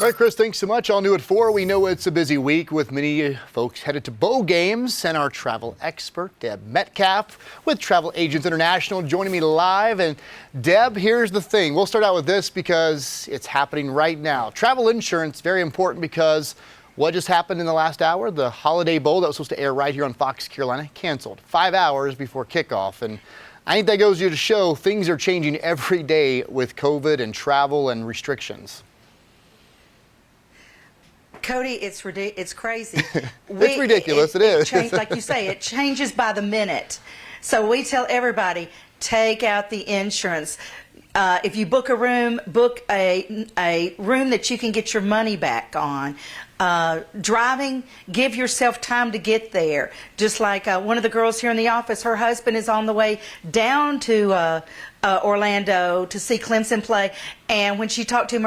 All right, Chris, thanks so much. All new at 4. We know it's a busy week with many folks headed to bowl games, and our travel expert, Deb Metcalf, with Travel Agents International, joining me live. And Deb, here's the thing. We'll start out with this because it's happening right now. Travel insurance, very important because what just happened in the last hour? The Holiday Bowl that was supposed to air right here on Fox Carolina canceled 5 hours before kickoff. And I think that goes to show things are changing every day with COVID and travel and restrictions. Cody, it's crazy. It's ridiculous. It is. Like you say, it changes by the minute. So we tell everybody, take out the insurance. If you book a room, book a room that you can get your money back on. Driving, give yourself time to get there. Just like one of the girls here in the office, her husband is on the way down to Orlando to see Clemson play, and when she talked to him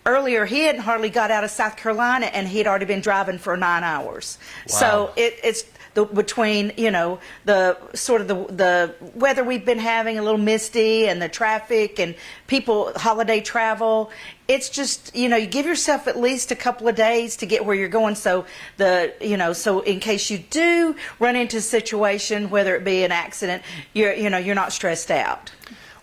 earlier, he hadn't hardly got out of South Carolina, and he had already been driving for 9 hours. Wow. So it's between the sort of the weather we've been having, a little misty, and the traffic and people holiday travel. It's just you give yourself at least a couple of days to get where you're going. So so in case you do run into a situation, whether it be an accident, you're not stressed out.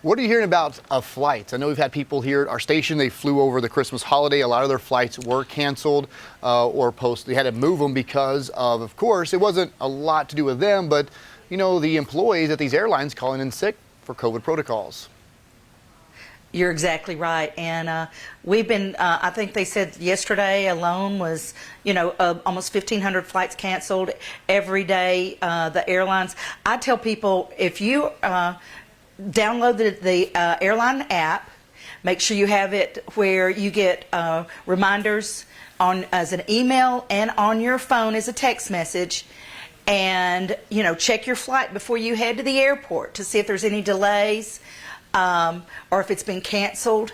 What are you hearing about flights? I know we've had people here at our station. They flew over the Christmas holiday. A lot of their flights were canceled or posted. They had to move them because of course, it wasn't a lot to do with them, but the employees at these airlines calling in sick for COVID protocols. You're exactly right, and we've been. I think they said yesterday alone was, almost 1,500 flights canceled every day. The airlines. I tell people if you download the airline app, make sure you have it where you get reminders as an email and on your phone as a text message. And check your flight before you head to the airport to see if there's any delays or if it's been canceled.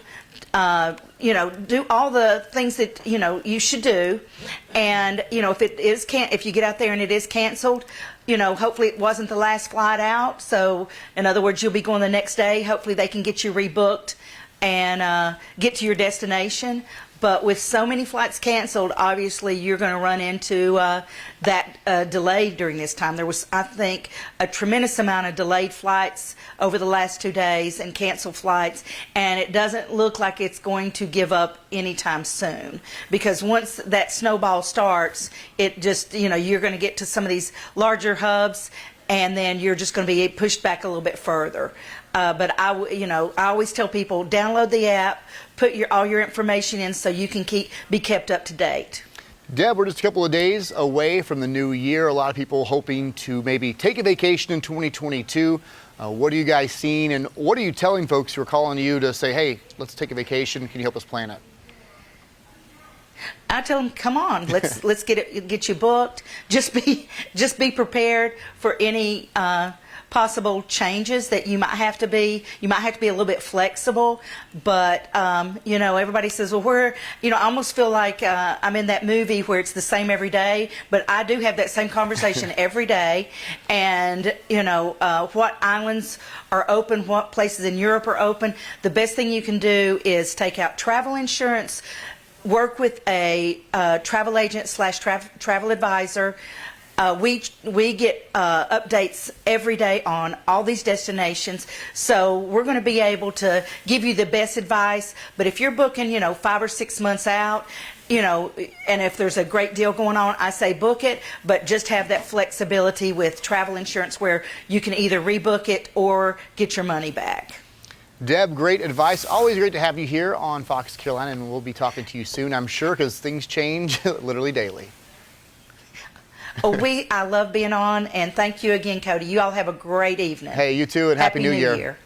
Do all the things that you should do, and if you get out there and it is canceled, hopefully it wasn't the last flight out. So in other words, you'll be going the next day. Hopefully they can get you rebooked and get to your destination. But with so many flights canceled, obviously you're going to run into that delay during this time. There was, I think, a tremendous amount of delayed flights over the last 2 days and canceled flights, and it doesn't look like it's going to give up anytime soon, because once that snowball starts, it just, you're going to get to some of these larger hubs, and then you're just going to be pushed back a little bit further. But I always tell people, download the app, put all your information in so you can be kept up to date. Deb, we're just a couple of days away from the new year. A lot of people hoping to maybe take a vacation in 2022. What are you guys seeing, and what are you telling folks who are calling you to say, hey, let's take a vacation? Can you help us plan it? I tell them, come on, let's get you booked. Just be prepared for any possible changes that you might have to be. You might have to be a little bit flexible, but everybody says, well, I almost feel like I'm in that movie where it's the same every day, but I do have that same conversation every day. And what islands are open, what places in Europe are open. The best thing you can do is take out travel insurance, work with a travel agent / travel advisor. We get updates every day on all these destinations, so we're going to be able to give you the best advice. But if you're booking, 5 or 6 months out, and if there's a great deal going on, I say book it, but just have that flexibility with travel insurance where you can either rebook it or get your money back. Deb, great advice. Always great to have you here on Fox Carolina, and we'll be talking to you soon, I'm sure, because things change literally daily. I love being on, and thank you again, Cody. You all have a great evening. Hey, you too, and Happy New Year.